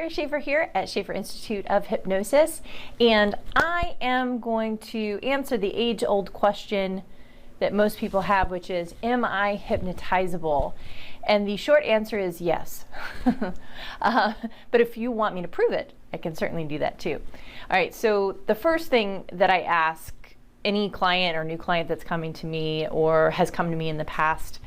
Dr. Schaefer here at Schaefer Institute of Hypnosis, and I am going to answer the age-old question that most people have, which is, am I hypnotizable? And the short answer is yes. But if you want me to prove it, I can certainly do that too. All right, so the first thing that I ask any client or new client that's coming to me or has come to me in the past,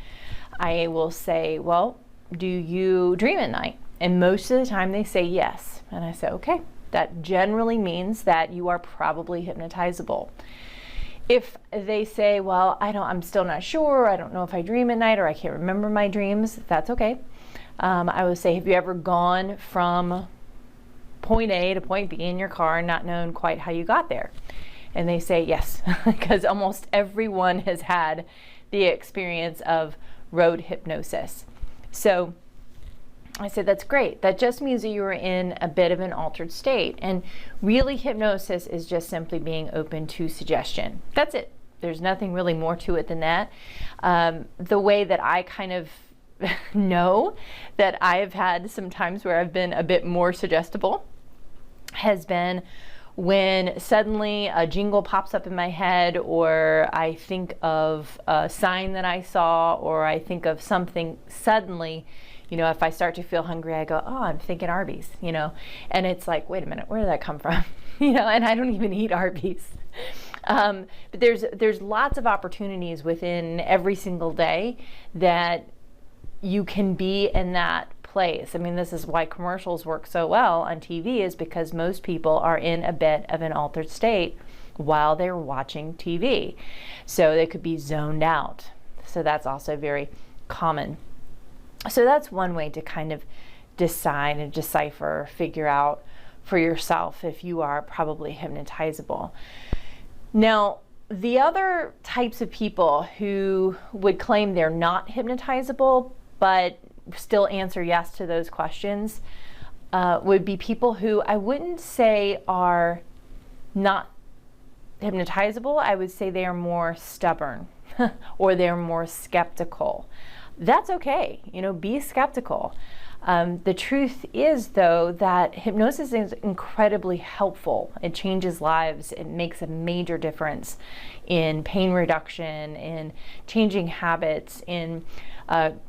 I will say, well, do you dream at night? And most of the time they say yes. And I say, okay, that generally means that you are probably hypnotizable. If they say, well, I'm still not sure, I don't know if I dream at night or I can't remember my dreams, that's okay. I would say, have you ever gone from point A to point B in your car and not known quite how you got there? And they say yes, because almost everyone has had the experience of road hypnosis. So I said, that's great. That just means that you were in a bit of an altered state. And really, hypnosis is just simply being open to suggestion. That's it. There's nothing really more to it than that. The way that I kind of know that I've had some times where I've been a bit more suggestible has been when suddenly a jingle pops up in my head, or I think of a sign that I saw, or I think of something suddenly. You know, if I start to feel hungry, I go, oh, I'm thinking Arby's, you know, and it's like, wait a minute, where did that come from? You know, and I don't even eat Arby's. But there's lots of opportunities within every single day that you can be in that place. I mean, this is why commercials work so well on TV, is because most people are in a bit of an altered state while they're watching TV. So they could be zoned out. So that's also very common. So that's one way to kind of decide and decipher, figure out for yourself if you are probably hypnotizable. Now, the other types of people who would claim they're not hypnotizable but still answer yes to those questions would be people who I wouldn't say are not hypnotizable. I would say they are more stubborn or they're more skeptical. That's okay, you know, be skeptical. The truth is, though, that hypnosis is incredibly helpful. It changes lives. It makes a major difference in pain reduction, in changing habits, in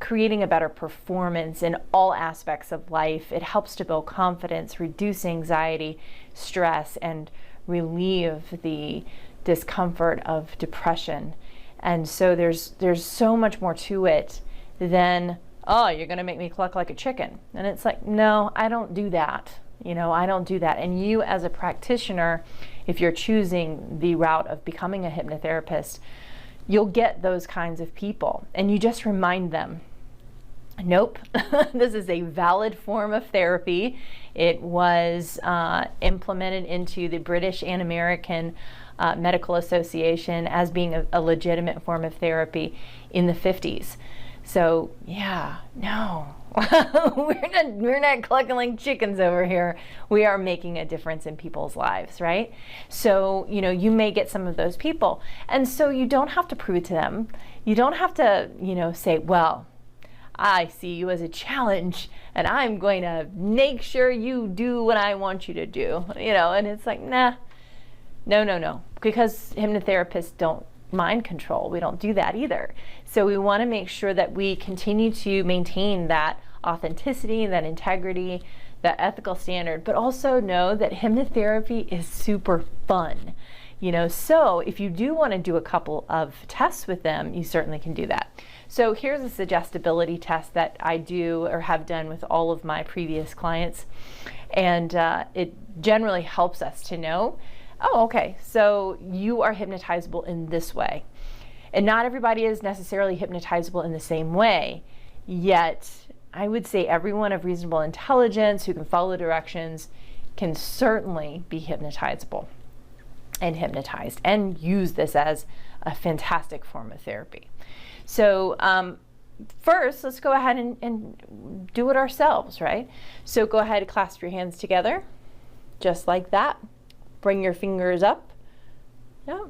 creating a better performance in all aspects of life. It helps to build confidence, reduce anxiety, stress, and relieve the discomfort of depression. And so there's so much more to it than, oh, you're going to make me cluck like a chicken. And it's like, no, I don't do that. You know, I don't do that. And you as a practitioner, if you're choosing the route of becoming a hypnotherapist, you'll get those kinds of people. And you just remind them, nope, this is a valid form of therapy. It was implemented into the British and American Medical Association as being a legitimate form of therapy in the 50s. So yeah, no, we're not clucking like chickens over here. We are making a difference in people's lives, right? So, you know, you may get some of those people. And so you don't have to prove it to them. You don't have to, you know, say, well, I see you as a challenge and I'm going to make sure you do what I want you to do, you know, and it's like, nah, no, because hypnotherapists don't mind control. We don't do that either. So we want to make sure that we continue to maintain that authenticity, that integrity, that ethical standard, but also know that hypnotherapy is super fun. You know, so if you do want to do a couple of tests with them, you certainly can do that. So here's a suggestibility test that I do or have done with all of my previous clients. And it generally helps us to know, oh, okay, so you are hypnotizable in this way. And not everybody is necessarily hypnotizable in the same way, yet I would say everyone of reasonable intelligence who can follow directions can certainly be hypnotizable and hypnotized and use this as a fantastic form of therapy. So first, let's go ahead and do it ourselves, right? So go ahead and clasp your hands together, just like that. Bring your fingers up. Yeah,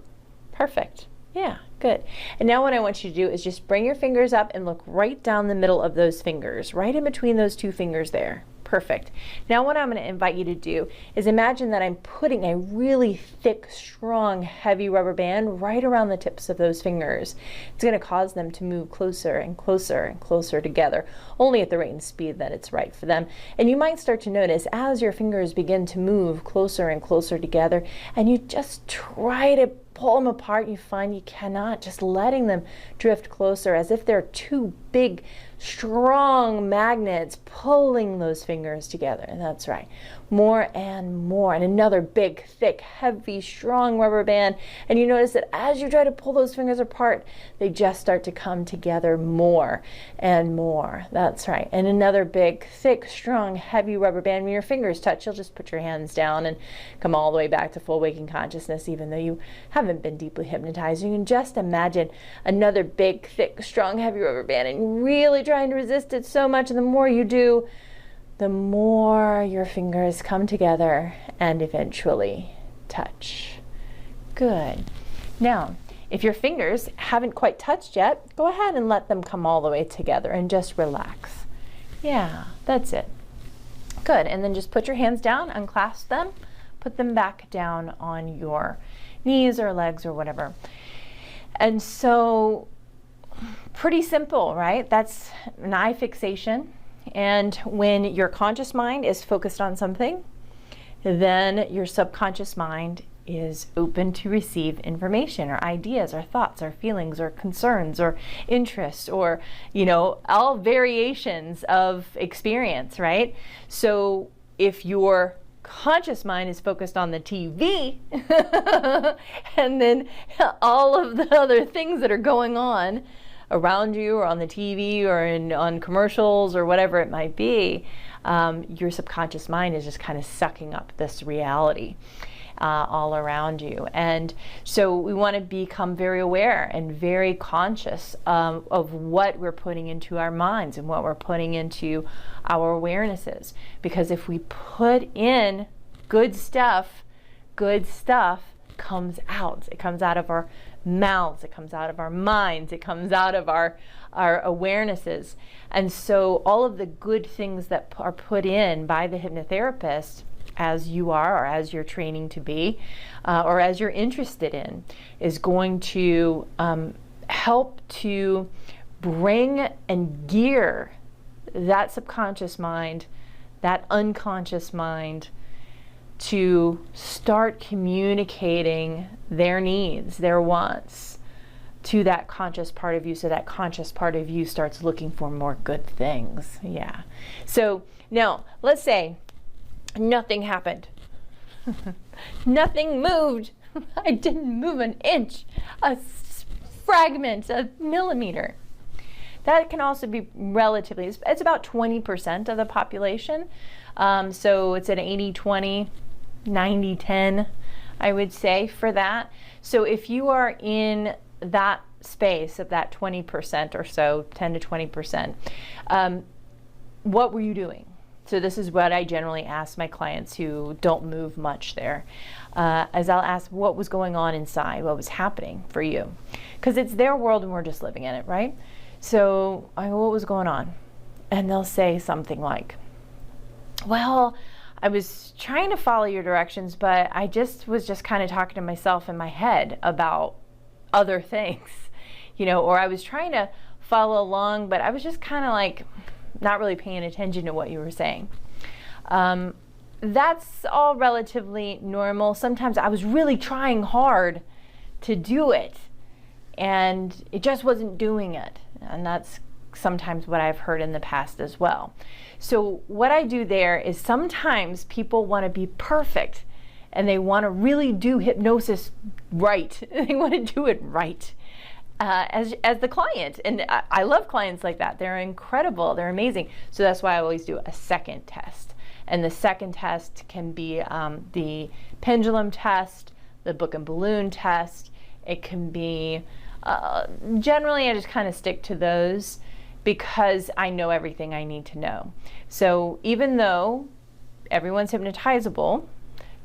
perfect. Yeah, good. And now what I want you to do is just bring your fingers up and look right down the middle of those fingers, right in between those two fingers there. Perfect. Now what I'm going to invite you to do is imagine that I'm putting a really thick, strong, heavy rubber band right around the tips of those fingers. It's going to cause them to move closer and closer and closer together, only at the rate and speed that it's right for them. And you might start to notice as your fingers begin to move closer and closer together, and you just try to pull them apart, you find you cannot, just letting them drift closer as if they're two big, strong magnets pulling those fingers together. And that's right. More and more. And another big, thick, heavy, strong rubber band. And you notice that as you try to pull those fingers apart, they just start to come together more and more. That's right. And another big, thick, strong, heavy rubber band. When your fingers touch, you'll just put your hands down and come all the way back to full waking consciousness, even though you haven't been deeply hypnotized. You can just imagine another big, thick, strong, heavy rubber band and really trying to resist it so much. And the more you do, the more your fingers come together and eventually touch. Good. Now, if your fingers haven't quite touched yet, go ahead and let them come all the way together and just relax. Yeah, that's it. Good. And then just put your hands down, unclasp them, put them back down on your knees or legs or whatever. And so, pretty simple, right? That's an eye fixation. And when your conscious mind is focused on something, then your subconscious mind is open to receive information or ideas or thoughts or feelings or concerns or interests or, all variations of experience, right? So if your conscious mind is focused on the TV and then all of the other things that are going on around you or on the TV or on commercials or whatever it might be, your subconscious mind is just kind of sucking up this reality all around you. And so we want to become very aware and very conscious of what we're putting into our minds and what we're putting into our awarenesses. Because if we put in good stuff comes out. It comes out of our mouths, it comes out of our minds, it comes out of our awarenesses. And so all of the good things that are put in by the hypnotherapist, as you are or as you're training to be, or as you're interested in, is going to help to bring and gear that subconscious mind, that unconscious mind, to start communicating their needs, their wants to that conscious part of you, so that conscious part of you starts looking for more good things. Yeah. So now let's say nothing happened. Nothing moved. I didn't move an inch, a fragment, a millimeter. That can also be relatively, it's about 20% of the population. So it's an 80-20, 90-10, I would say, for that. So if you are in that space of that 20% or so, 10 to 20%, what were you doing? So this is what I generally ask my clients who don't move much there. As I'll ask what was going on inside, what was happening for you. Because it's their world and we're just living in it, right? So I go, what was going on? And they'll say something like, well, I was trying to follow your directions, but I was kind of talking to myself in my head about other things, or I was trying to follow along, but I was just kind of like not really paying attention to what you were saying. That's all relatively normal. Sometimes I was really trying hard to do it, and it just wasn't doing it. And that's sometimes what I've heard in the past as well. So what I do there is sometimes people want to be perfect and they want to really do hypnosis right. They want to do it right as the client. And I love clients like that. They're incredible. They're amazing. So that's why I always do a second test. And the second test can be the pendulum test, the book and balloon test. It can be, generally I just kind of stick to those because I know everything I need to know. So even though everyone's hypnotizable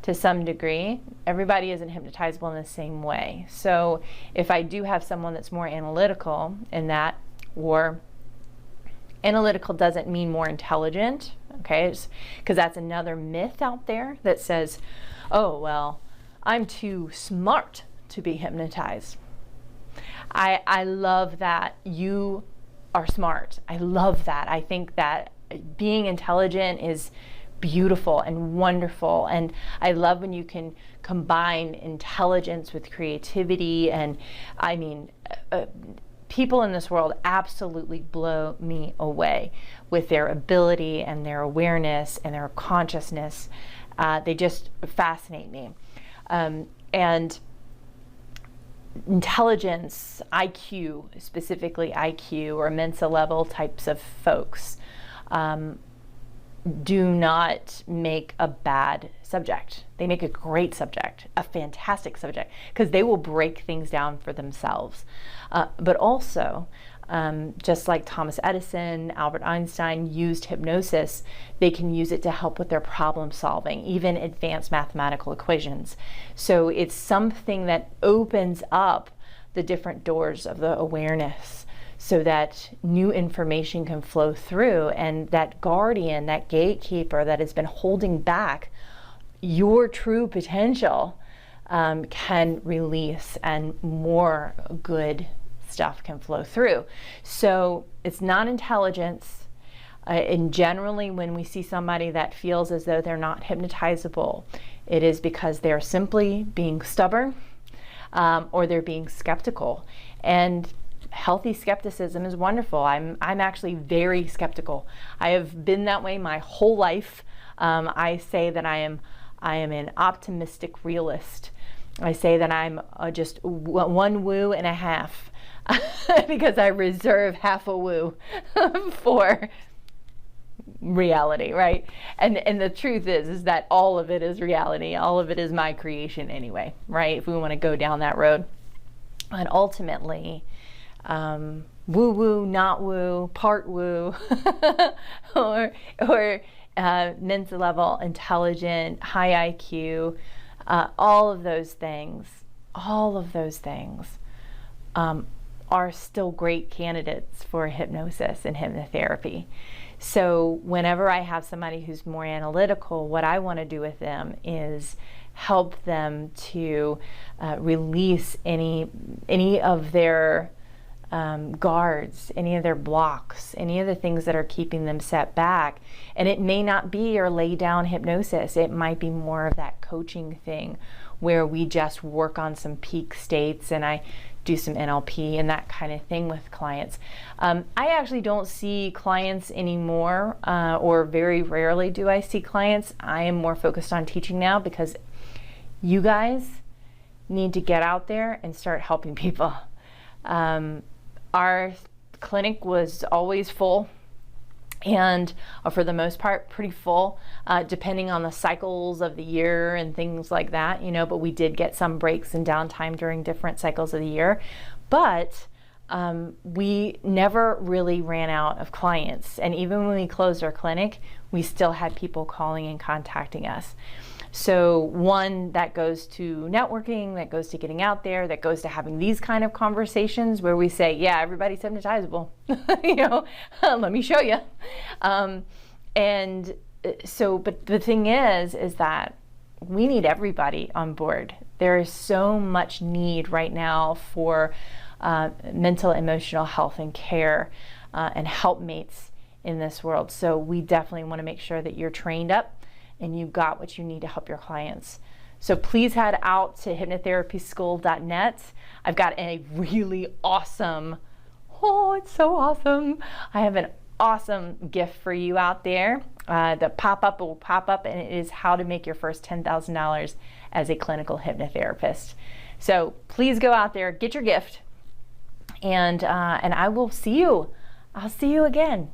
to some degree, everybody isn't hypnotizable in the same way. So if I do have someone that's more analytical in that, or Analytical doesn't mean more intelligent, okay? Because that's another myth out there that says, oh, well, I'm too smart to be hypnotized. I love that you are smart. I love that. I think that being intelligent is beautiful and wonderful, and I love when you can combine intelligence with creativity. And I mean, people in this world absolutely blow me away with their ability and their awareness and their consciousness. They just fascinate me. And intelligence, IQ, specifically IQ or Mensa level types of folks, do not make a bad subject. They make a great subject, a fantastic subject, because they will break things down for themselves. But also, just like Thomas Edison, Albert Einstein used hypnosis, they can use it to help with their problem solving, even advanced mathematical equations. So it's something that opens up the different doors of the awareness so that new information can flow through, and that guardian, that gatekeeper that has been holding back your true potential can release, and more good stuff can flow through. So it's not intelligence. And generally, when we see somebody that feels as though they're not hypnotizable, it is because they're simply being stubborn, or they're being skeptical. And healthy skepticism is wonderful. I'm actually very skeptical. I have been that way my whole life. I say that I am an optimistic realist. I say that I'm just one woo and a half because I reserve half a woo for reality, right? And the truth is that all of it is reality. All of it is my creation anyway, right? If we want to go down that road. And ultimately, woo woo, not woo, part woo, or Mensa level, intelligent, high IQ, all of those things are still great candidates for hypnosis and hypnotherapy. So whenever I have somebody who's more analytical, what I want to do with them is help them to release any of their guards, any of their blocks, any of the things that are keeping them set back. And it may not be your lay down hypnosis. It might be more of that coaching thing where we just work on some peak states, and I do some NLP and that kind of thing with clients. I actually don't see clients anymore, or very rarely do I see clients. I am more focused on teaching now because you guys need to get out there and start helping people. Our clinic was always full, and for the most part pretty full, depending on the cycles of the year and things like that, but we did get some breaks and downtime during different cycles of the year. But we never really ran out of clients, and even when we closed our clinic, we still had people calling and contacting us. So one, that goes to networking, that goes to getting out there, that goes to having these kind of conversations where we say, yeah, everybody's hypnotizable, let me show you. And so, but the thing is that we need everybody on board. There is so much need right now for mental, emotional health and care and helpmates in this world. So we definitely want to make sure that you're trained up and you've got what you need to help your clients. So please head out to hypnotherapieschool.net. I've got a really awesome, it's so awesome. I have an awesome gift for you out there. The pop-up will pop up, and it is how to make your first $10,000 as a clinical hypnotherapist. So please go out there, get your gift, and I will see you. I'll see you again.